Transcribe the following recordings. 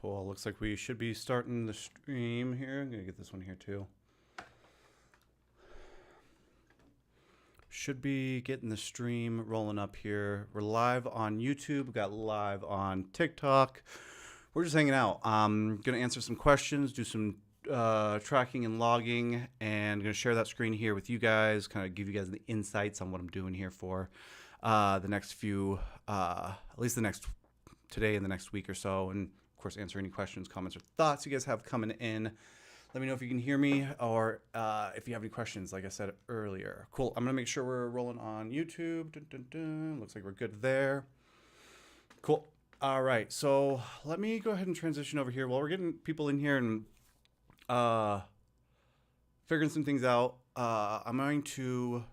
Cool. Looks like we should be starting the stream here. I'm going to get this one here too. Should be getting the stream rolling up here. We're live on YouTube. We got live on TikTok. We're just hanging out. I'm going to answer some questions, do some tracking and logging, and going to share that screen here with you guys, kind of give you guys the insights on what I'm doing here for the next few, at least the next today and the next week or so. And of course, answer any questions, comments, or thoughts you guys have coming in. Let me know if you can hear me or if you have any questions, like I said earlier. Cool. I'm going to make sure we're rolling on YouTube. Dun, dun, dun. Looks like we're good there. Cool. All right. So let me go ahead and transition over here while we're getting people in here and figuring some things out. I'm going to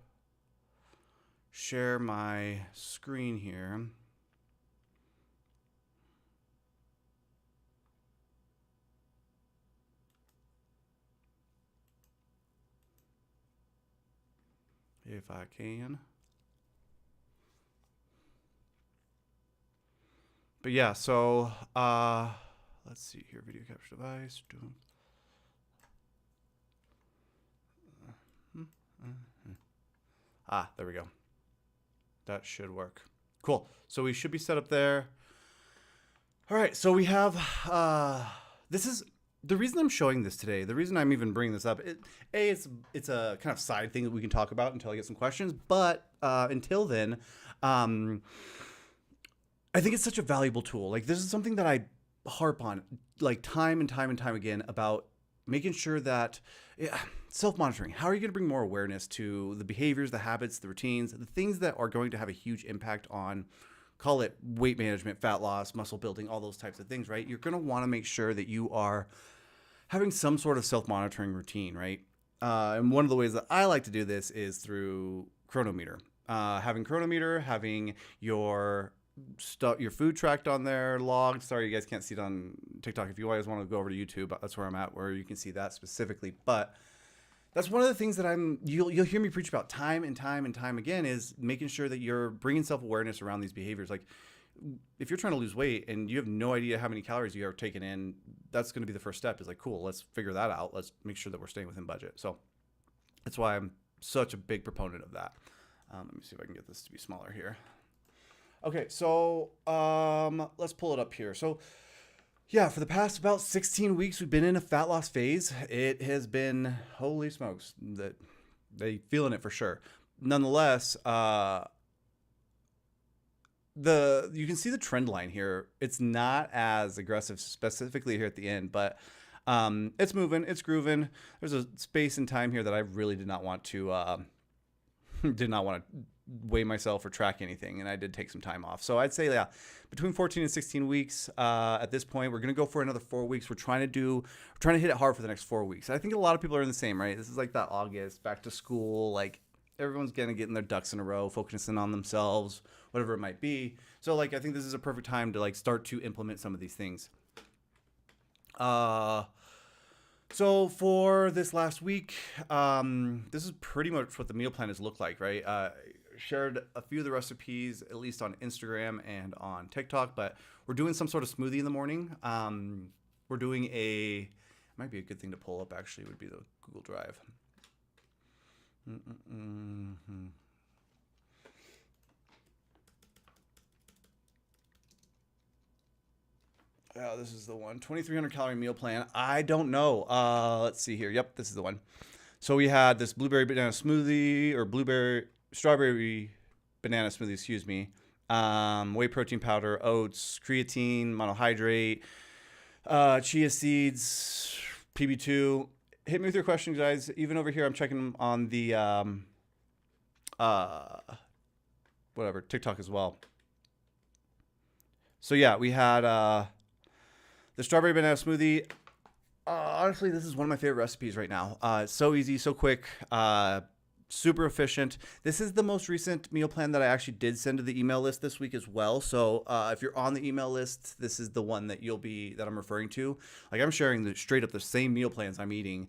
share my screen here. If I can. But yeah, so let's see here, video capture device. There we go. That should work. Cool. So we should be set up there. All right, so we have this is the reason I'm showing this today, the reason I'm even bringing this up, it's a kind of side thing that we can talk about until I get some questions. But until then, I think it's such a valuable tool. Like, this is something that I harp on like time and time and time again about making sure that self-monitoring. How are you going to bring more awareness to the behaviors, the habits, the routines, the things that are going to have a huge impact on, call it weight management, fat loss, muscle building, all those types of things, right? You're going to want to make sure that you are having some sort of self-monitoring routine, right? And one of the ways that I like to do this is through Chronometer. Having Chronometer, having your food tracked on there, logged. Sorry, you guys can't see it on TikTok. If you always want to go over to YouTube, that's where I'm at, where you can see that specifically. But that's one of the things that you'll hear me preach about time and time and time again, is making sure that you're bringing self-awareness around these behaviors. Like, if you're trying to lose weight and you have no idea how many calories you are taking in, that's going to be the first step. Is like, cool, let's figure that out. Let's make sure that we're staying within budget. So that's why I'm such a big proponent of that. Let me see if I can get this to be smaller here. Okay, so let's pull it up here. So yeah, for the past about 16 weeks, we've been in a fat loss phase. It has been, holy smokes, that they feeling it for sure. Nonetheless, you can see the trend line here. It's not as aggressive specifically here at the end, but it's moving, it's grooving. There's a space and time here that I really did not want to weigh myself or track anything, and I did take some time off. So I'd say, yeah, between 14 and 16 weeks at this point. We're going to go for another 4 weeks. We're trying to hit it hard for the next 4 weeks. I think a lot of people are in the same, right? This is like that August, back to school, like everyone's going to get in their ducks in a row, focusing on themselves, whatever it might be. So like, I think this is a perfect time to like start to implement some of these things. So for this last week, this is pretty much what the meal plan has looked like, right? Shared a few of the recipes, at least on Instagram and on TikTok, but we're doing some sort of smoothie in the morning. We're doing might be a good thing to pull up actually, would be the Google Drive. This is the one, 2,300 calorie meal plan. I don't know. Let's see here. Yep, this is the one. So we had this blueberry banana smoothie, or strawberry banana smoothie, excuse me. Whey protein powder, oats, creatine, monohydrate, chia seeds, PB2. Hit me with your questions, guys. Even over here, I'm checking on the TikTok as well. So yeah, we had the strawberry banana smoothie. Honestly, this is one of my favorite recipes right now. It's so easy, so quick, super efficient. This is the most recent meal plan that I actually did send to the email list this week as well. So if you're on the email list, this is the one that that I'm referring to. Like, I'm sharing straight up the same meal plans I'm eating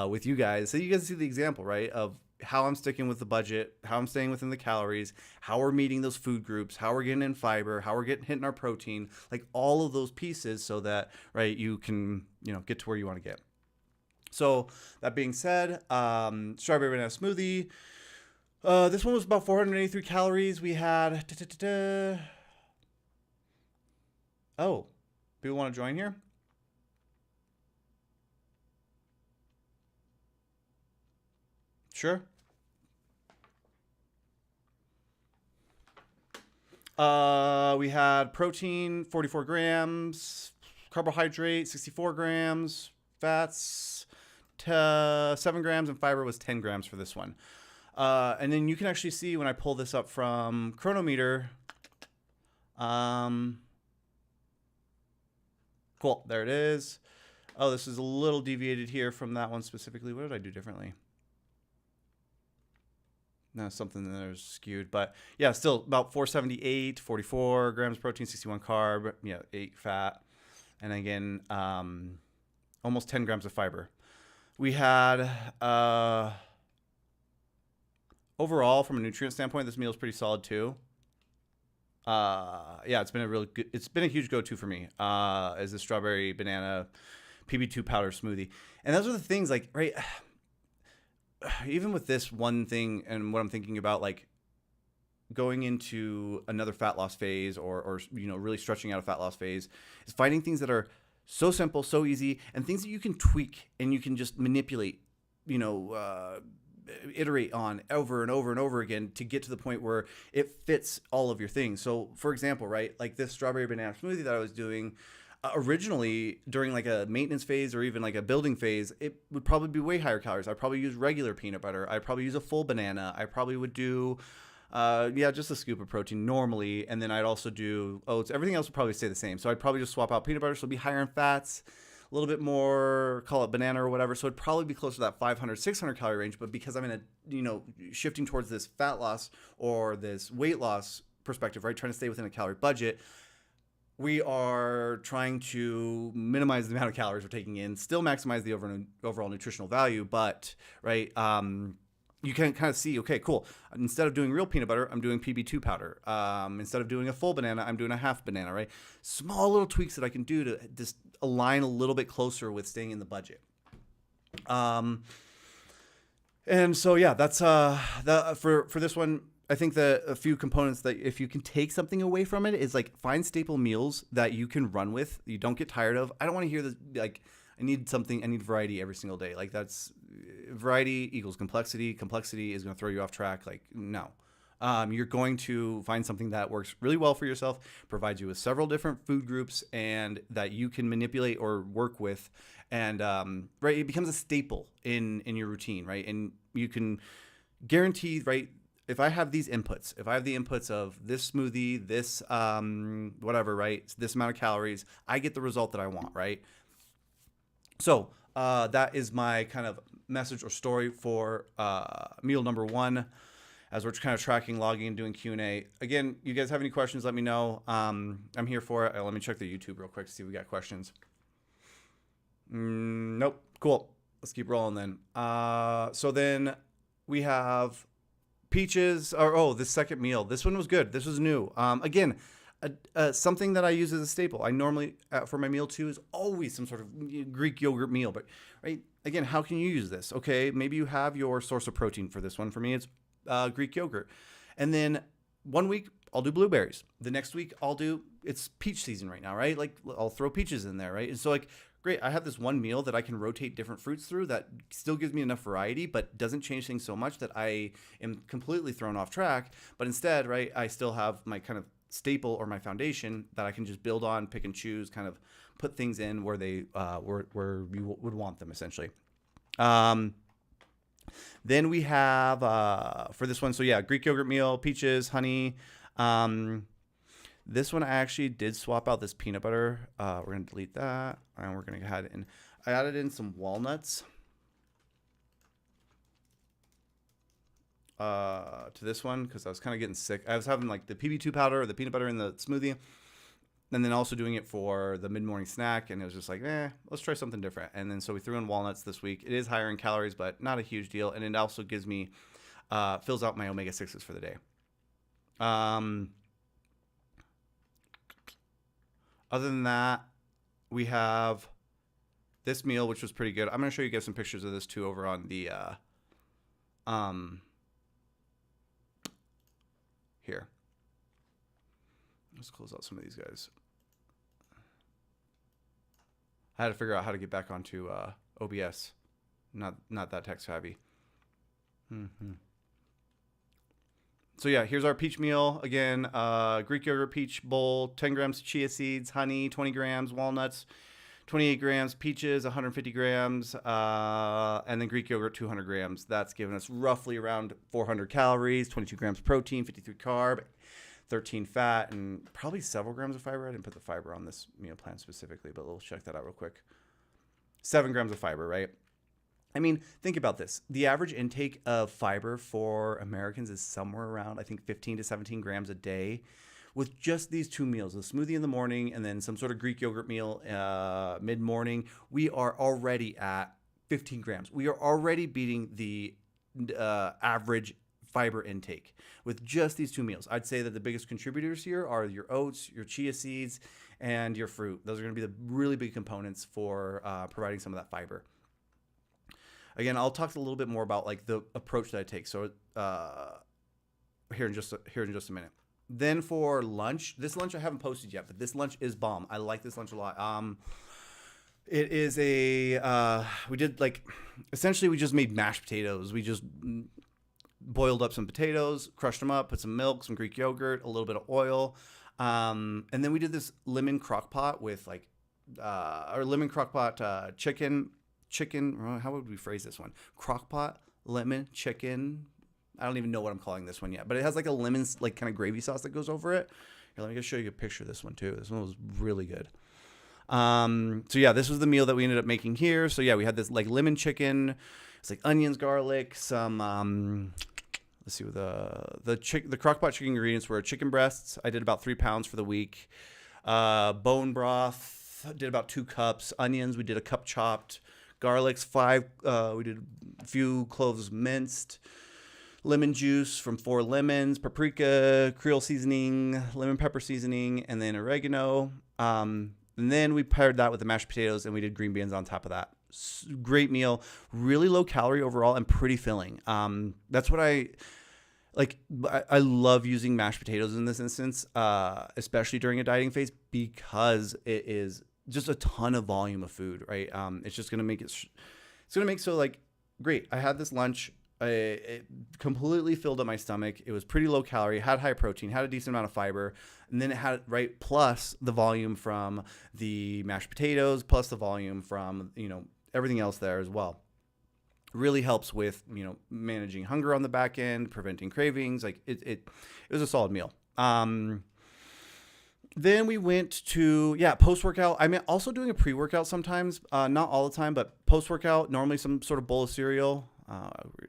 with you guys. So you guys see the example, right, of how I'm sticking with the budget, how I'm staying within the calories, how we're meeting those food groups, how we're getting in fiber, how we're getting hitting our protein, like all of those pieces so that, right, you can, get to where you want to get. So that being said, strawberry banana smoothie. This one was about 483 calories. We had, oh, people want to join here? Sure. We had protein, 44 grams, carbohydrate, 64 grams, fats, 7 grams, and fiber was 10 grams for this one. And then you can actually see when I pull this up from Chronometer. Cool, there it is. Oh, this is a little deviated here from that one specifically. What did I do differently? No, something that is skewed, but yeah, still about 478, 44 grams protein, 61 carb, 8 fat, and again, almost 10 grams of fiber. We had overall, from a nutrient standpoint, this meal is pretty solid too. It's been a huge go-to for me. Is the strawberry banana PB2 powder smoothie, and those are the things like right. Even with this one thing and what I'm thinking about, like going into another fat loss phase or really stretching out a fat loss phase, is finding things that are so simple, so easy, and things that you can tweak and you can just manipulate, iterate on over and over and over again to get to the point where it fits all of your things. So for example, right, like this strawberry banana smoothie that I was doing, originally during like a maintenance phase or even like a building phase, it would probably be way higher calories. I'd probably use regular peanut butter. I'd probably use a full banana. I probably would do, just a scoop of protein normally. And then I'd also do oats. Everything else would probably stay the same. So I'd probably just swap out peanut butter. So it'd be higher in fats, a little bit more, call it banana or whatever. So it'd probably be closer to that 500, 600 calorie range. But because I'm in a, shifting towards this fat loss or this weight loss perspective, right, trying to stay within a calorie budget, we are trying to minimize the amount of calories we're taking in, still maximize the overall nutritional value, but right, you can kind of see, okay, cool. Instead of doing real peanut butter, I'm doing PB2 powder. Instead of doing a full banana, I'm doing a half banana, right? Small little tweaks that I can do to just align a little bit closer with staying in the budget. And so yeah, that's for this one. I think that a few components that if you can take something away from it is like find staple meals that you can run with, you don't get tired of. I don't want to hear this like I need variety every single day. Like that's variety equals complexity. Complexity is going to throw you off track. Like no. You're going to find something that works really well for yourself, provides you with several different food groups, and that you can manipulate or work with, and right, it becomes a staple in your routine, right? And you can guarantee, right, if I have these inputs, if I have the inputs of this smoothie, this whatever, right, this amount of calories, I get the result that I want, right? So that is my kind of message or story for meal number one, as we're kind of tracking, logging, and doing Q&A. Again, you guys have any questions, let me know. I'm here for it. Let me check the YouTube real quick to see if we got questions. Nope. Cool. Let's keep rolling then. So then we have peaches, this second meal. This one was good. This was new. Again, something that I use as a staple. I normally, for my meal too, is always some sort of Greek yogurt meal. But right, again, how can you use this? Okay, maybe you have your source of protein for this one. For me, it's Greek yogurt. And then one week, I'll do blueberries. The next week, it's peach season right now, right? Like, I'll throw peaches in there, right? And so, like, great, I have this one meal that I can rotate different fruits through that still gives me enough variety, but doesn't change things so much that I am completely thrown off track. But instead, right, I still have my kind of staple or my foundation that I can just build on, pick and choose, kind of put things in where they where you would want them, essentially. Then we have for this one, so yeah, Greek yogurt meal, peaches, honey. This one I actually did swap out this peanut butter. We're going to delete that, and we're going to go ahead and I added in some walnuts to this one because I was kind of getting sick. I was having like the PB2 powder or the peanut butter in the smoothie, and then also doing it for the mid-morning snack, and it was just like, let's try something different. And then so we threw in walnuts this week. It is higher in calories, but not a huge deal, and it also gives me fills out my omega-6s for the day. Other than that, we have this meal, which was pretty good. I'm going to show you guys some pictures of this too over on the here. Let's close out some of these guys. I had to figure out how to get back onto OBS. Not that tech savvy. So yeah, here's our peach meal. Again, Greek yogurt peach bowl, 10 grams chia seeds, honey, 20 grams, walnuts, 28 grams, peaches, 150 grams, and then Greek yogurt, 200 grams. That's giving us roughly around 400 calories, 22 grams protein, 53 carb, 13 fat, and probably several grams of fiber. I didn't put the fiber on this meal plan specifically, but we'll check that out real quick. 7 grams of fiber, right? I mean, think about this. The average intake of fiber for Americans is somewhere around, I think, 15 to 17 grams a day. With just these 2 meals, a smoothie in the morning and then some sort of Greek yogurt meal mid-morning, we are already at 15 grams. We are already beating the average fiber intake with just these 2 meals. I'd say that the biggest contributors here are your oats, your chia seeds, and your fruit. Those are going to be the really big components for providing some of that fiber. Again, I'll talk a little bit more about like the approach that I take. So here in just a minute. Then for lunch, this lunch I haven't posted yet, but this lunch is bomb. I like this lunch a lot. It is we did like, essentially we just made mashed potatoes. We just boiled up some potatoes, crushed them up, put some milk, some Greek yogurt, a little bit of oil. And then we did this lemon crock pot with like, or lemon crock pot chicken, how would we phrase this one? Crock pot, lemon, chicken. I don't even know what I'm calling this one yet, but it has like a lemon, like kind of gravy sauce that goes over it. Here, let me just show you a picture of this one too. This one was really good. So yeah, this was the meal that we ended up making here. So yeah, we had this like lemon chicken. It's like onions, garlic, some, let's see, the crock pot chicken ingredients were chicken breasts. I did about 3 pounds for the week. Bone broth, did about 2 cups. Onions, we did a cup chopped. Garlics, 5, we did a few cloves minced. Lemon juice from 4 lemons, paprika, Creole seasoning, lemon pepper seasoning, and then oregano. And then we paired that with the mashed potatoes, and we did green beans on top of that. Great meal, really low calorie overall, and pretty filling. That's what I like. I love using mashed potatoes in this instance, especially during a dieting phase, because it is just a ton of volume of food, right? It's just gonna make it's gonna make so like great. I had this lunch. It completely filled up my stomach. It was pretty low calorie, had high protein, had a decent amount of fiber, and then it had plus the volume from the mashed potatoes, plus the volume from everything else there as well. Really helps with managing hunger on the back end, preventing cravings. Like it was a solid meal. Then we went to, post-workout. I'm also doing a pre-workout sometimes, not all the time, but post-workout, normally some sort of bowl of cereal.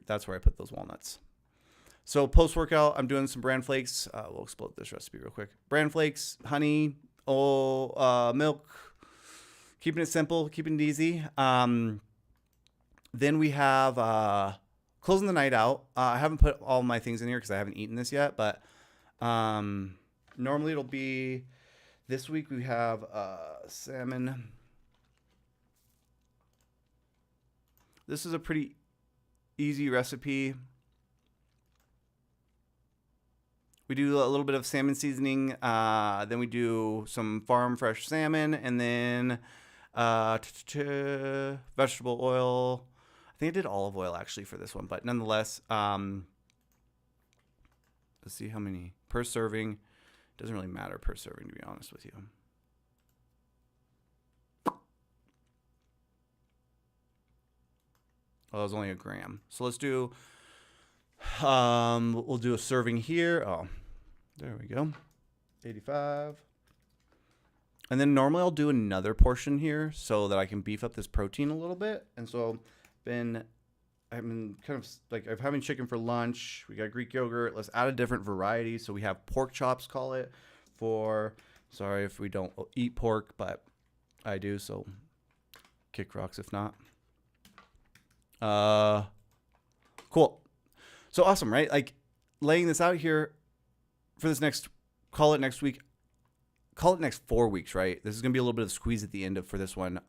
That's where I put those walnuts. So post-workout, I'm doing some bran flakes. We'll explode this recipe real quick. Bran flakes, honey, milk, keeping it simple, keeping it easy. Then we have closing the night out. I haven't put all my things in here because I haven't eaten this yet, but normally it'll be, this week we have salmon. This is a pretty easy recipe. We do a little bit of salmon seasoning. Then we do some farm fresh salmon, and then vegetable oil. I think I did olive oil actually for this one, but nonetheless, let's see how many per serving. Doesn't really matter per serving, to be honest with you. Oh, it was only a gram. So let's do, we'll do a serving here. Oh, there we go. 85. And then normally I'll do another portion here so that I can beef up this protein a little bit. And so I've been kind of like, I'm having chicken for lunch. We got Greek yogurt. Let's add a different variety. So we have pork chops, call it, for Sorry if we don't eat pork, but I do, so kick rocks if not. Cool. So awesome, right? Like laying this out here for this next, call it next week, call it next 4 weeks, right? This is going to be a little bit of a squeeze at the end for this one.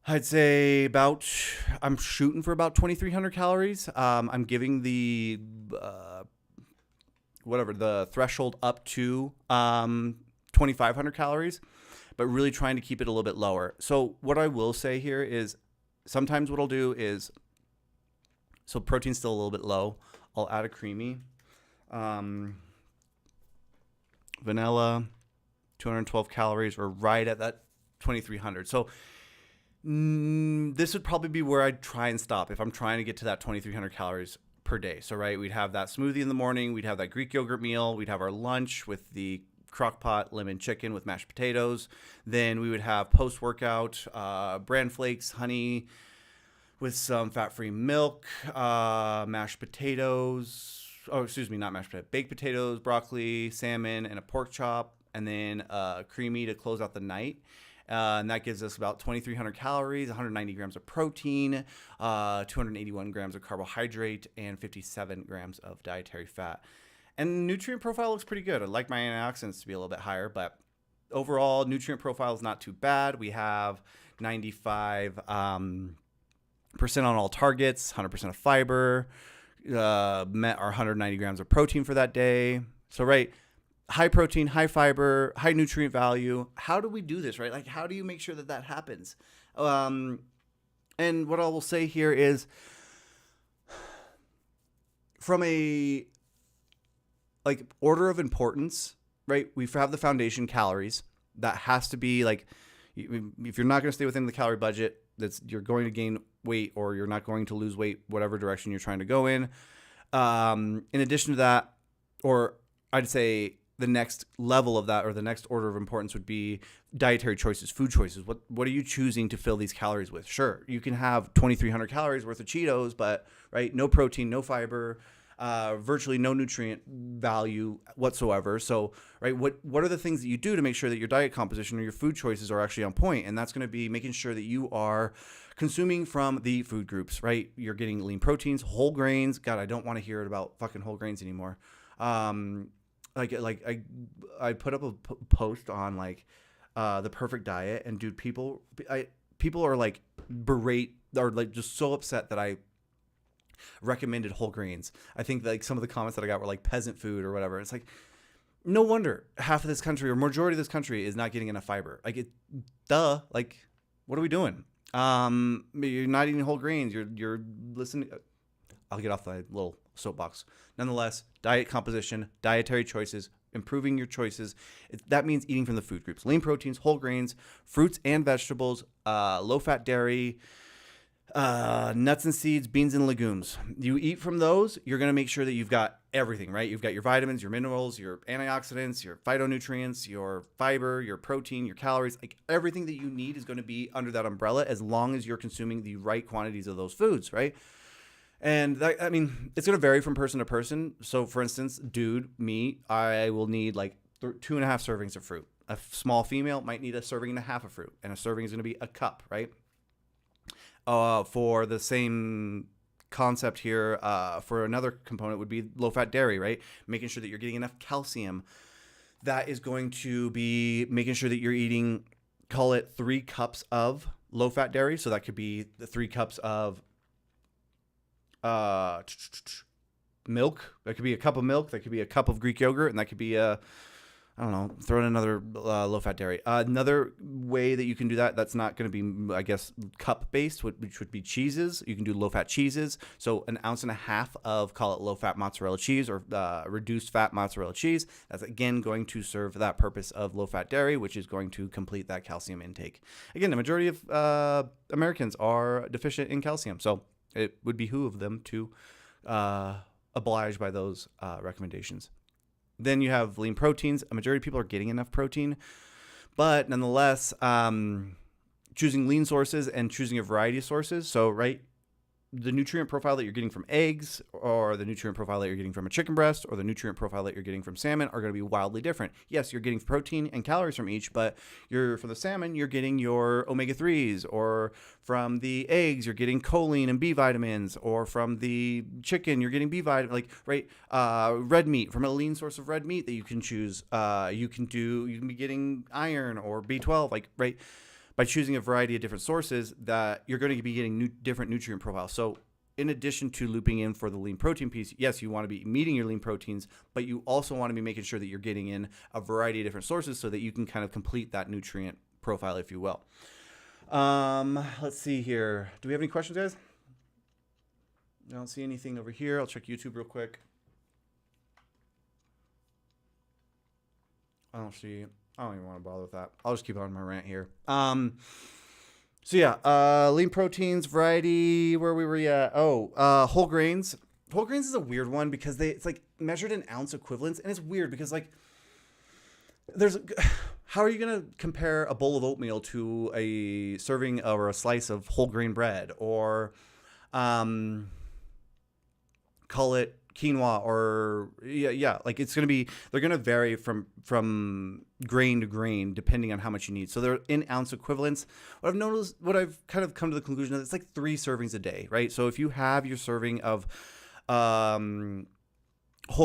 I'd say I'm shooting for about 2,300 calories. I'm giving the, the threshold up to 2,500 calories, but really trying to keep it a little bit lower. So what I will say here is sometimes what I'll do is, so protein's still a little bit low, I'll add a creamy. Vanilla, 212 calories. We're right at that 2,300. So this would probably be where I'd try and stop if I'm trying to get to that 2,300 calories per day. So, right, we'd have that smoothie in the morning. We'd have that Greek yogurt meal. We'd have our lunch with the crock pot lemon chicken with mashed potatoes. Then we would have post-workout bran flakes, honey with some fat-free milk, mashed potatoes. Oh, excuse me, not mashed potatoes. Baked potatoes, broccoli, salmon, and a pork chop. And then creamy to close out the night. And that gives us about 2,300 calories, 190 grams of protein, 281 grams of carbohydrate, and 57 grams of dietary fat. And nutrient profile looks pretty good. I'd like my antioxidants to be a little bit higher, but overall nutrient profile is not too bad. We have 95% on all targets, 100% of fiber, met our 190 grams of protein for that day. So, right, high protein, high fiber, high nutrient value. How do we do this, right? Like, how do you make sure that happens? And what I will say here is, from a order of importance, right? We have the foundation calories. That has to be like, if you're not going to stay within the calorie budget, you're going to gain weight or you're not going to lose weight, whatever direction you're trying to go in. In addition to that, or I'd say the next level of that, or the next order of importance, would be dietary choices, food choices. What are you choosing to fill these calories with? Sure, you can have 2,300 calories worth of Cheetos, but right, no protein, no fiber, virtually no nutrient value whatsoever. So, right, what are the things that you do to make sure that your diet composition or your food choices are actually on point? And that's going to be making sure that you are consuming from the food groups, right? You're getting lean proteins, whole grains. God, I don't want to hear people fucking whole grains anymore. I put up a post on the perfect diet, and dude, people are like just so upset that I recommended whole grains. I think like some of the comments that I got were like peasant food or whatever. It's like, no wonder half of this country or majority of this country is not getting enough fiber. Like what are we doing? You're not eating whole grains. You're listening. I'll get off the little soapbox. Nonetheless, diet composition, dietary choices, improving your choices. That means eating from the food groups: lean proteins, whole grains, fruits and vegetables, low-fat dairy, nuts and seeds, beans and legumes. You eat from those, you're going to make sure that you've got everything, right? You've got your vitamins, your minerals, your antioxidants, your phytonutrients, your fiber, your protein, your calories. Like everything that you need is going to be under that umbrella as long as you're consuming the right quantities of those foods, right? And it's going to vary from person to person. So for instance, me, I will need like 2.5 servings of fruit. A small female might need a serving and a half of fruit, and a serving is going to be a cup, right? For the same concept here, for another component would be low-fat dairy, right? Making sure that you're getting enough calcium. That is going to be making sure that you're eating, call it 3 cups of low-fat dairy. So that could be the 3 cups of milk. That could be a cup of milk. That could be a cup of Greek yogurt, and that could be throw in another low-fat dairy. Another way that you can do that's not going to be, I guess, cup-based, which would be cheeses. You can do low-fat cheeses. So 1.5 ounces of, call it low-fat mozzarella cheese or reduced-fat mozzarella cheese. That's, again, going to serve that purpose of low-fat dairy, which is going to complete that calcium intake. Again, the majority of Americans are deficient in calcium, so it would behoove them to oblige by those recommendations. Then you have lean proteins. A majority of people are getting enough protein, but nonetheless, choosing lean sources and choosing a variety of sources. So, right, the nutrient profile that you're getting from eggs, or the nutrient profile that you're getting from a chicken breast, or the nutrient profile that you're getting from salmon are going to be wildly different. Yes, you're getting protein and calories from each, but from the salmon, you're getting your omega-3s, or from the eggs, you're getting choline and B vitamins, or from the chicken, you're getting B vitamin, like, right? Red meat, from a lean source of red meat that you can choose. You can be getting iron or B12, like, right? By choosing a variety of different sources, that you're going to be getting different nutrient profiles. So in addition to looping in for the lean protein piece, yes, you want to be meeting your lean proteins, but you also want to be making sure that you're getting in a variety of different sources so that you can kind of complete that nutrient profile, if you will. Let's see here. Do we have any questions, guys? I don't see anything over here. I'll check YouTube real quick. I don't even want to bother with that. I'll just keep on my rant here. So yeah, lean proteins, variety, where we were at. Whole grains. Whole grains is a weird one because it's like measured in ounce equivalents. And it's weird because like how are you going to compare a bowl of oatmeal to a serving or a slice of whole grain bread, or call it quinoa, or like they're going to vary from grain to grain depending on how much you need. So they're in ounce equivalents. What I've kind of come to the conclusion is it's like 3 servings a day, right? So if you have your serving of whole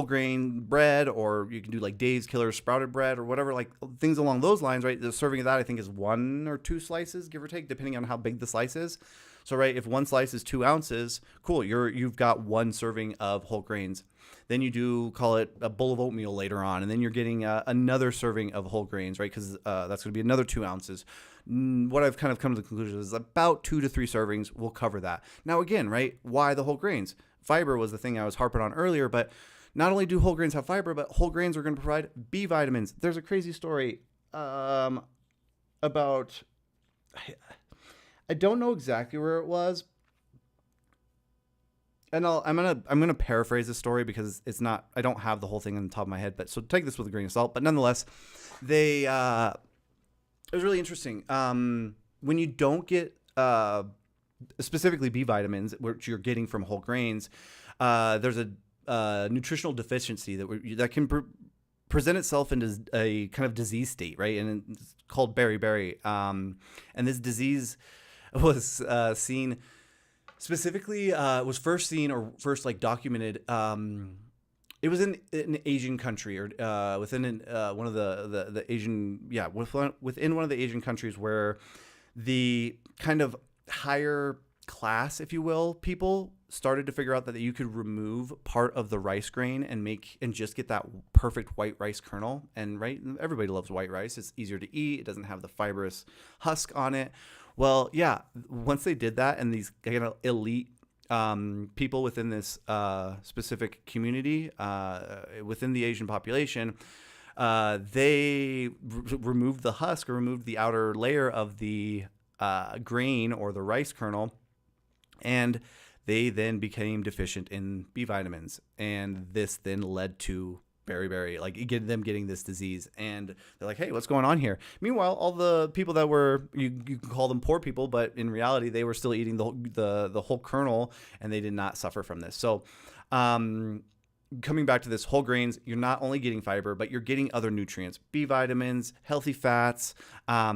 grain bread, or you can do like Dave's Killer sprouted bread or whatever, like things along those lines, right? The serving of that I think is 1 or 2 slices, give or take, depending on how big the slice is. So, right, if 1 slice is 2 ounces, cool, you've got 1 serving of whole grains. Then you do, call it a bowl of oatmeal later on, and then you're getting another serving of whole grains, right? Because that's going to be another 2 ounces. What I've kind of come to the conclusion is about 2 to 3 servings will cover that. Now, again, right, why the whole grains? Fiber was the thing I was harping on earlier, but not only do whole grains have fiber, but whole grains are going to provide B vitamins. There's a crazy story about... I don't know exactly where it was, and I'm gonna paraphrase the story because it's not, I don't have the whole thing on the top of my head, but so take this with a grain of salt. But nonetheless, it was really interesting. When you don't get specifically B vitamins, which you're getting from whole grains, there's a nutritional deficiency that can present itself into a kind of disease state, right? And it's called beriberi. And this disease was seen specifically, was first seen or first like documented. It was in an Asian country, or within one of the Asian, within one of the Asian countries, where the kind of higher class, if you will, people started to figure out that you could remove part of the rice grain and just get that perfect white rice kernel. And right, everybody loves white rice. It's easier to eat. It doesn't have the fibrous husk on it. Well, yeah, once they did that, and these kind of elite people within this specific community within the Asian population, they removed the husk, or removed the outer layer of the grain or the rice kernel, and they then became deficient in B vitamins, and this then led to beriberi, like them getting this disease. And they're like, hey, what's going on here? Meanwhile, all the people that were, you can call them poor people, but in reality, they were still eating the whole kernel, and they did not suffer from this. So coming back to this, whole grains, you're not only getting fiber, but you're getting other nutrients, B vitamins, healthy fats, a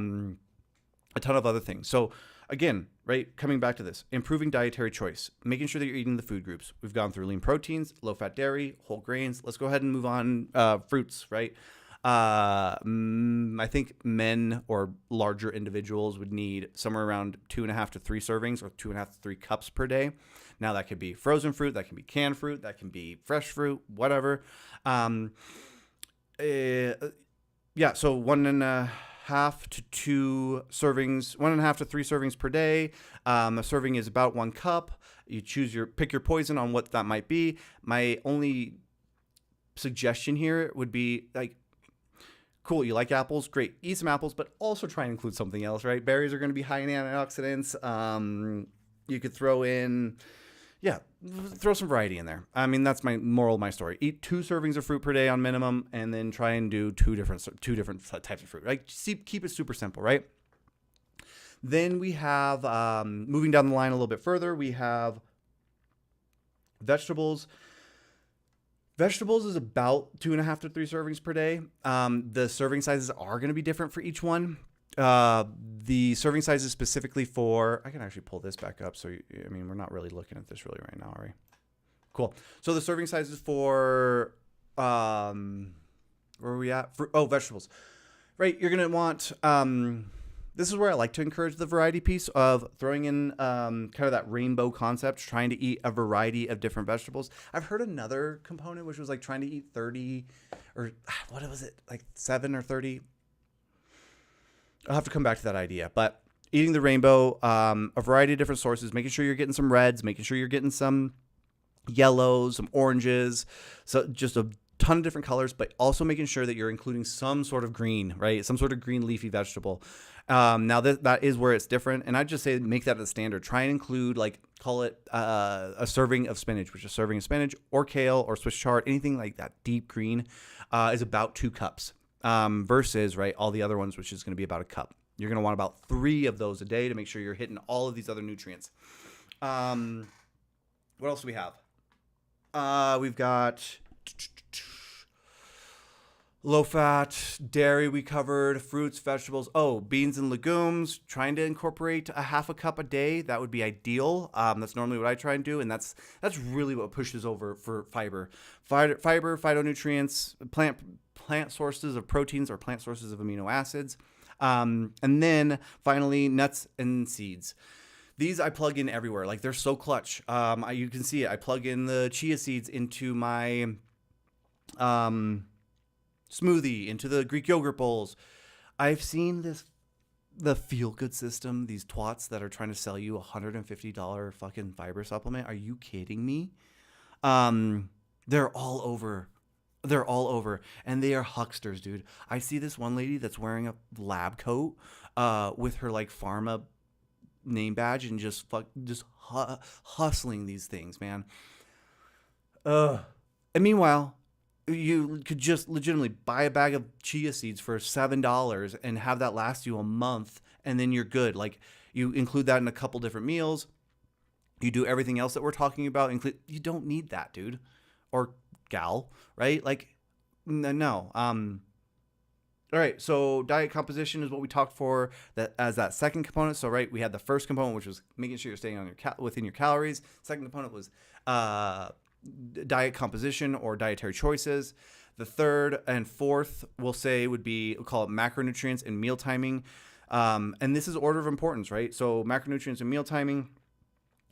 ton of other things. So again, right, coming back to this, improving dietary choice, making sure that you're eating the food groups. We've gone through lean proteins, low-fat dairy, whole grains. Let's go ahead and move on. Fruits, right? I think men or larger individuals would need somewhere around 2.5 to 3 servings, or 2.5 to 3 cups per day. Now, that could be frozen fruit, that can be canned fruit, that can be fresh fruit, whatever. So 1.5 to 2 servings, 1.5 to 3 servings per day. A serving is about 1 cup. You pick your poison on what that might be. My only suggestion here would be, like, cool, you like apples, great, eat some apples, but also try and include something else, right? Berries are going to be high in antioxidants. You could throw some variety in there. I mean, that's my moral of my story. Eat 2 servings of fruit per day on minimum, and then try and do two different types of fruit. Right? Keep it super simple, right? Then we have, moving down the line a little bit further, we have Vegetables. Vegetables is about 2.5 to 3 servings per day. The serving sizes are going to be different for each one. The serving sizes specifically for, I can actually pull this back up. So, I mean, we're not really looking at this really right now, are we? Cool. So the serving sizes for, where are we at? Vegetables. Right. You're going to want, this is where I like to encourage the variety piece of throwing in kind of that rainbow concept, trying to eat a variety of different vegetables. I've heard another component, which was like trying to eat 30 or what was it? Like 7 or 30. I'll have to come back to that idea, but eating the rainbow, a variety of different sources, making sure you're getting some reds, making sure you're getting some yellows, some oranges, so just a ton of different colors, but also making sure that you're including some sort of green, right? Some sort of green leafy vegetable. Now that is where it's different, and I'd just say make that a standard. Try and include, like, call it a serving of spinach, which is serving of spinach or kale or Swiss chard, anything like that deep green is about 2 cups versus, right, all the other ones, which is going to be about a cup. You're going to want about 3 of those a day to make sure you're hitting all of these other nutrients. What else do we have? We've got low fat, dairy we covered, fruits, vegetables. Oh, beans and legumes, trying to incorporate a half a cup a day. That would be ideal. That's normally what I try and do, and that's really what pushes over for fiber. Fiber, phytonutrients, plant sources of proteins or plant sources of amino acids. And then finally, nuts and seeds. These I plug in everywhere. Like, they're so clutch. You can see it. I plug in the chia seeds into my smoothie, into the Greek yogurt bowls. I've seen the Feel Good system, these twats that are trying to sell you $150 fucking fiber supplement. Are you kidding me? They're all over. They're all over, and they are hucksters, dude. I see this one lady that's wearing a lab coat with her, like, pharma name badge and just hustling these things, man. And meanwhile, you could just legitimately buy a bag of chia seeds for $7 and have that last you a month, and then you're good. Like, you include that in a couple different meals. You do everything else that we're talking about. You don't need that, dude or gal, right? Like, no. All right, so diet composition is what we talked for as that second component. So, right, we had the first component, which was making sure you're staying on within your calories. Second component was diet composition or dietary choices. The third and fourth, we'll call it macronutrients and meal timing. And this is order of importance, right? So macronutrients and meal timing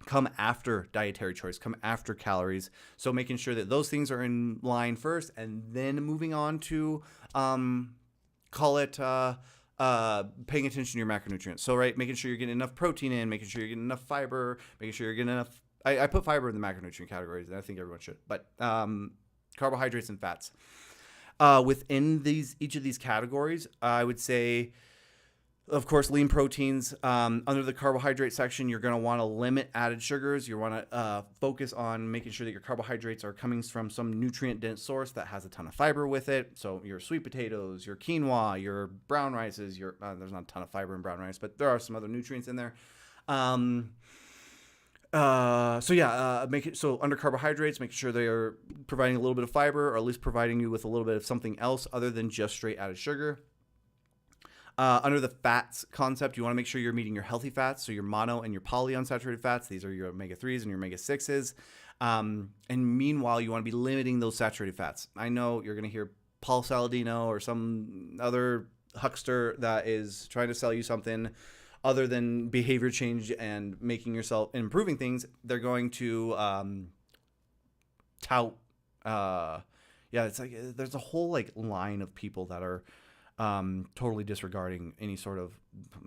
come after dietary choice, come after calories. So making sure that those things are in line first, and then moving on to call it paying attention to your macronutrients. So, right, making sure you're getting enough protein in, making sure you're getting enough fiber, making sure you're getting enough. I put fiber in the macronutrient categories, and I think everyone should. But carbohydrates and fats. Within each of these categories, I would say, of course, lean proteins. Under the carbohydrate section, you're going to want to limit added sugars. You want to focus on making sure that your carbohydrates are coming from some nutrient-dense source that has a ton of fiber with it. So your sweet potatoes, your quinoa, your brown rices. There's not a ton of fiber in brown rice, but there are some other nutrients in there. So under carbohydrates, making sure they are providing a little bit of fiber, or at least providing you with a little bit of something else other than just straight added sugar. Under the fats concept, you want to make sure you're meeting your healthy fats, so your mono and your polyunsaturated fats. These are your omega-3s and your omega-6s. And meanwhile, you want to be limiting those saturated fats. I know you're going to hear Paul Saladino or some other huckster that is trying to sell you something other than behavior change and making yourself and improving things. They're going to tout. It's like there's a whole like line of people that are totally disregarding any sort of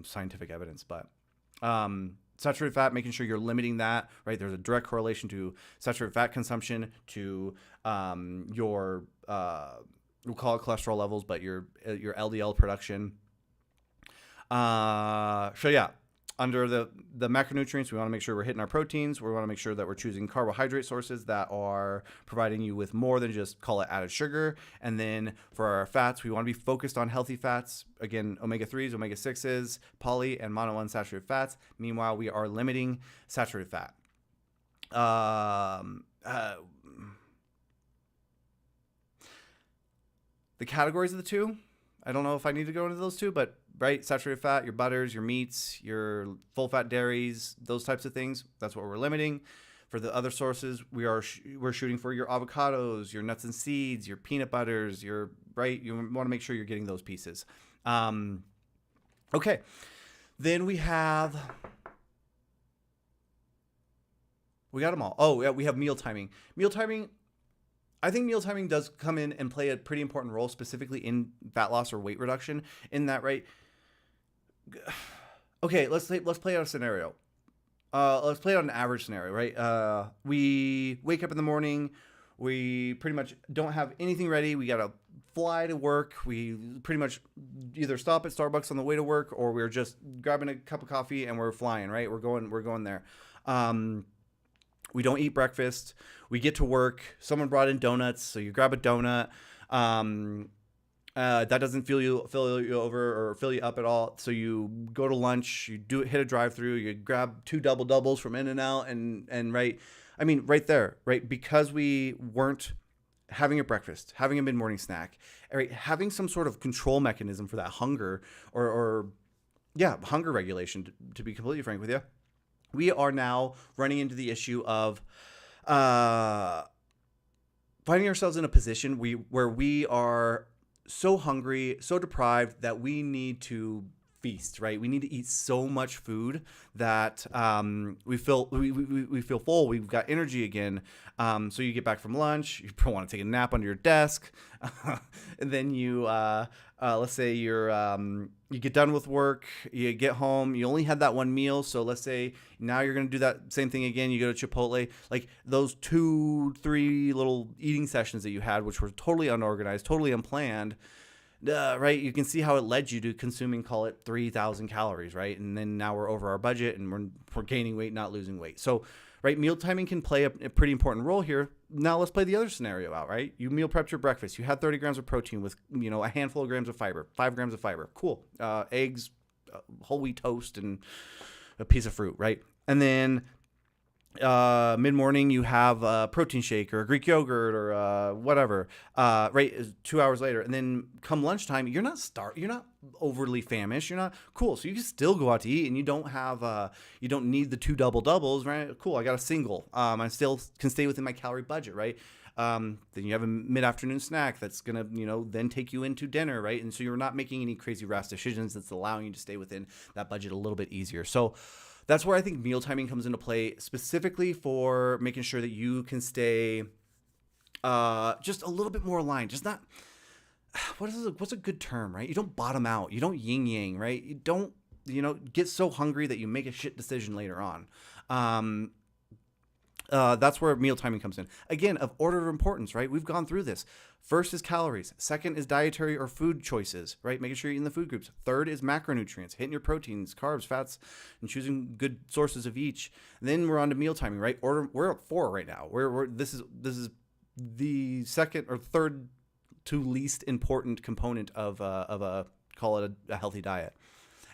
scientific evidence. But saturated fat, making sure you're limiting that, right? There's a direct correlation to saturated fat consumption to your we'll call it cholesterol levels, but your LDL production. Under the macronutrients, we want to make sure we're hitting our proteins. We want to make sure that we're choosing carbohydrate sources that are providing you with more than just call it added sugar. And then for our fats, we want to be focused on healthy fats. Again, omega-3s, omega-6s, poly and monounsaturated fats. Meanwhile, we are limiting saturated fat. the categories of the two, I don't know if I need to go into those two, but right, saturated fat, your butters, your meats, your full fat dairies, those types of things, that's what we're limiting. For the other sources, we're shooting for your avocados, your nuts and seeds, your peanut butters, you want to make sure you're getting those pieces. Okay. Then we got them all. Oh, yeah, we have meal timing. I think meal timing does come in and play a pretty important role, specifically in fat loss or weight reduction. In that, right? Okay, let's play out a scenario. Let's play out an average scenario, right? We wake up in the morning. We pretty much don't have anything ready. We gotta fly to work. We pretty much either stop at Starbucks on the way to work, or we're just grabbing a cup of coffee and we're flying, right? We're going there. We don't eat breakfast. We get to work. Someone brought in donuts, so you grab a donut. That doesn't fill you over or fill you up at all. So you go to lunch. You hit a drive-through. You grab 2 double doubles from In-N-Out, and right. I mean, right there, right? Because we weren't having a breakfast, having a mid-morning snack, right? Having some sort of control mechanism for that hunger or hunger regulation. To be completely frank with you. We are now running into the issue of finding ourselves in a position where we are so hungry, so deprived that we need to feast, right? We need to eat so much food that we feel full. We've got energy again. So you get back from lunch, you probably want to take a nap under your desk, and then you let's say you get done with work, you get home, you only had that one meal. So let's say now you're going to do that same thing again. You go to Chipotle, like those 2-3 little eating sessions that you had, which were totally unorganized, totally unplanned. Right, you can see how it led you to consuming, call it 3,000 calories, right? And then now we're over our budget and we're gaining weight, not losing weight. So, right, meal timing can play a pretty important role here. Now let's play the other scenario out, right? You meal prepped your breakfast. You had 30 grams of protein with, a handful of grams of fiber, 5 grams of fiber. Cool. Eggs, whole wheat toast, and a piece of fruit, right? And then mid-morning you have a protein shake or a Greek yogurt or whatever, right? 2 hours later. And then come lunchtime, you're not overly famished. You're not cool. So you can still go out to eat and you don't need the 2 double doubles, right? Cool. I got a single. I still can stay within my calorie budget, right? Then you have a mid-afternoon snack that's going to, then take you into dinner, right? And so you're not making any crazy rash decisions. That's allowing you to stay within that budget a little bit easier. So that's where I think meal timing comes into play, specifically for making sure that you can stay just a little bit more aligned. Just not, what's a good term, right? You don't bottom out. You don't yin yang, right? You don't, get so hungry that you make a shit decision later on. That's where meal timing comes in. Again, of order of importance, right? We've gone through this. First is calories. Second is dietary or food choices, right? Making sure you're eating the food groups. Third is macronutrients, hitting your proteins, carbs, fats, and choosing good sources of each. And then we're on to meal timing, right? We're at 4 right now. This is the second or third to least important component of a call it a healthy diet.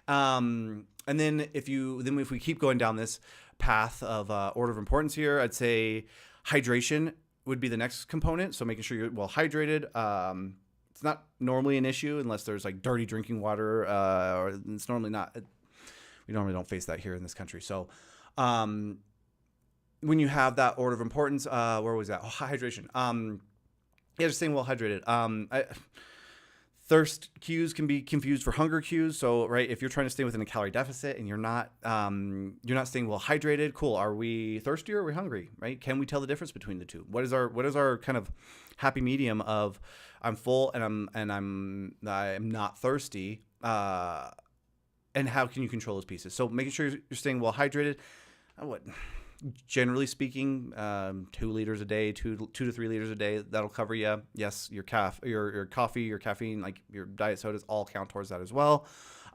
And then if we keep going down this path of order of importance here, I'd say hydration would be the next component. So making sure you're well hydrated. It's not normally an issue unless there's like dirty drinking water, or it's normally not. We normally don't face that here in this country. So when you have that order of importance, where was that? Oh, hydration. Just staying well hydrated. Thirst cues can be confused for hunger cues. So, right, if you're trying to stay within a calorie deficit and you're not staying well hydrated, cool. Are we thirsty or are we hungry? Right? Can we tell the difference between the two? What is our kind of happy medium of I'm full and I'm not thirsty? And how can you control those pieces? So, making sure you're staying well hydrated. Generally speaking, 2 liters a day, 2 to 3 liters a day, that'll cover you. Yes, your coffee, your caffeine, like your diet sodas, all count towards that as well.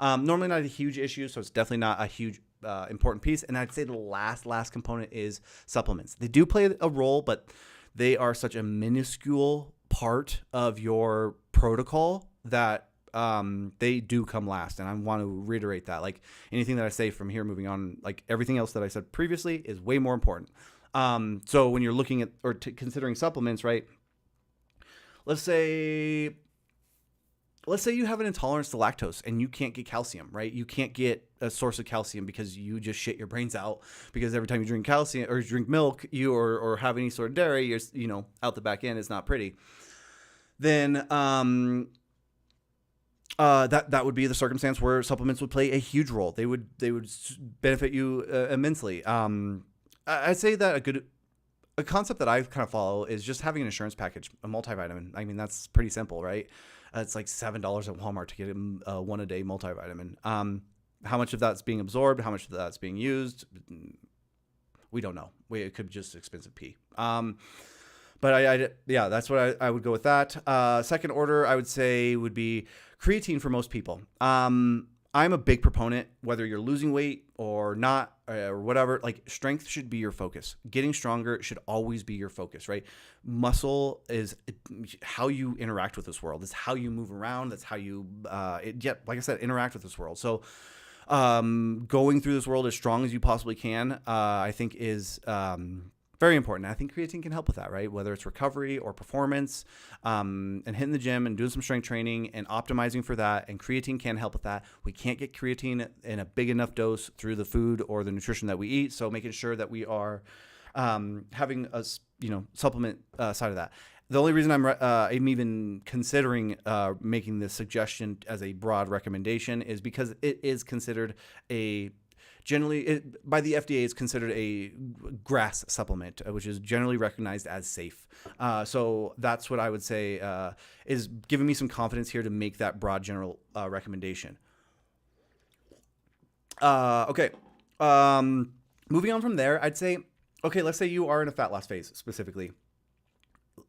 Normally not a huge issue, so it's definitely not a huge important piece. And I'd say the last component is supplements. They do play a role, but they are such a minuscule part of your protocol that they do come last. And I want to reiterate that, like anything that I say from here moving on, like everything else that I said previously is way more important. So when you're looking at or considering supplements, right? Let's say you have an intolerance to lactose and you can't get calcium, right? You can't get a source of calcium because you just shit your brains out because every time you drink calcium or drink milk, or have any sort of dairy, you're out the back end, it's not pretty. Then that would be the circumstance where supplements would play a huge role. They would benefit you immensely. I'd say that a concept that I kind of follow is just having an insurance package, a multivitamin. I mean, that's pretty simple, right? It's like $7 at Walmart to get a one a day multivitamin. How much of that's being absorbed? How much of that's being used? We don't know. It could be just expensive pee. But that's what I would go with that. Second order, I would say would be creatine for most people. I'm a big proponent, whether you're losing weight or not, or whatever, like strength should be your focus. Getting stronger should always be your focus, right? Muscle is how you interact with this world. It's how you move around. That's how you, like I said, interact with this world. So going through this world as strong as you possibly can, I think is very important. I think creatine can help with that, right? Whether it's recovery or performance, and hitting the gym and doing some strength training and optimizing for that. And creatine can help with that. We can't get creatine in a big enough dose through the food or the nutrition that we eat. So making sure that we are having a supplement side of that. The only reason I'm even considering making this suggestion as a broad recommendation is because it is considered by the FDA, it's considered a GRAS supplement, which is generally recognized as safe. So that's what I would say is giving me some confidence here to make that broad general recommendation. Okay. Moving on from there, I'd say, okay, let's say you are in a fat loss phase specifically.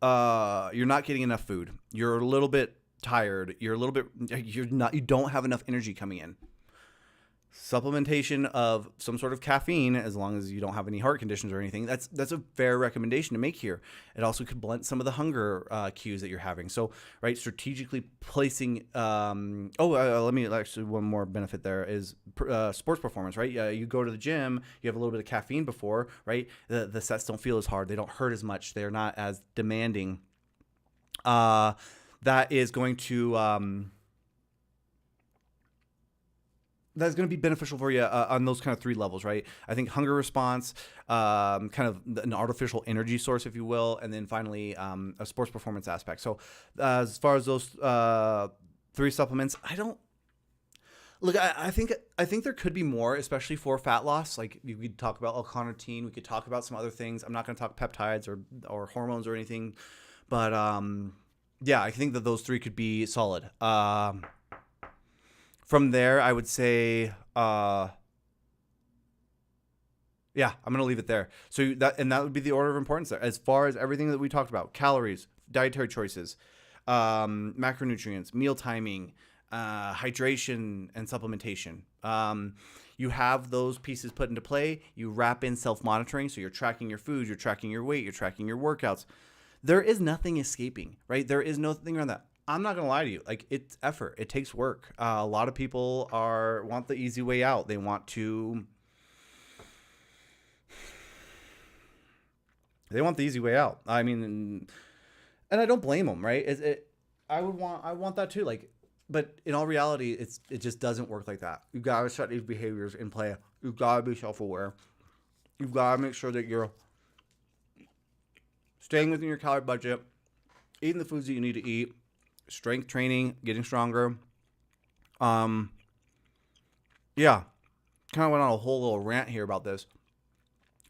You're not getting enough food. You're a little bit tired. You don't have enough energy coming in. Supplementation of some sort of caffeine, as long as you don't have any heart conditions or anything, that's a fair recommendation to make here. It also could blunt some of the hunger cues that you're having. So, right, strategically placing. Let me actually, one more benefit there is sports performance. Right, you go to the gym, you have a little bit of caffeine before. Right, the sets don't feel as hard. They don't hurt as much. They're not as demanding. That is going to. That's going to be beneficial for you on those kind of three levels, right? I think hunger response, kind of an artificial energy source, if you will, and then finally a sports performance aspect. So as far as those three supplements, I think there could be more, especially for fat loss. Like we could talk about L-carnitine, we could talk about some other things. I'm not going to talk peptides or hormones or anything, but I think that those three could be solid. From there, I would say, I'm going to leave it there. So that would be the order of importance there. As far as everything that we talked about, calories, dietary choices, macronutrients, meal timing, hydration, and supplementation. You have those pieces put into play. You wrap in self-monitoring. So you're tracking your food, you're tracking your weight, you're tracking your workouts. There is nothing escaping, right? There is nothing around that. I'm not going to lie to you. Like, it's effort. It takes work. A lot of people want the easy way out. They want the easy way out. I mean, and I don't blame them, right? I want that too. Like, but in all reality, it just doesn't work like that. You got to set these behaviors in play. You got to be self-aware. You got to make sure that you're staying within your calorie budget, eating the foods that you need to eat, strength training, getting stronger. Kind of went on a whole little rant here about this.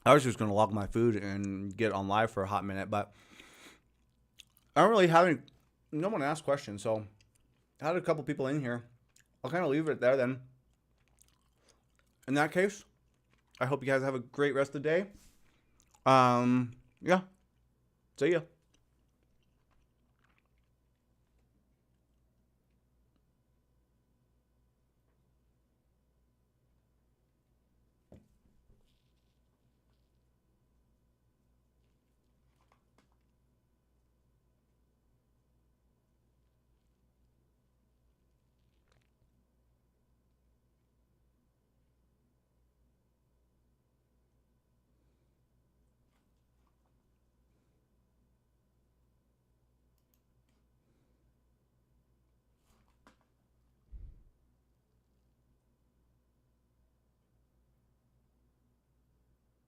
I was just going to log my food and get on live for a hot minute, but I don't really have no one asked questions, so I had a couple people in here. I'll kind of leave it there then. In that case, I hope you guys have a great rest of the day. See ya.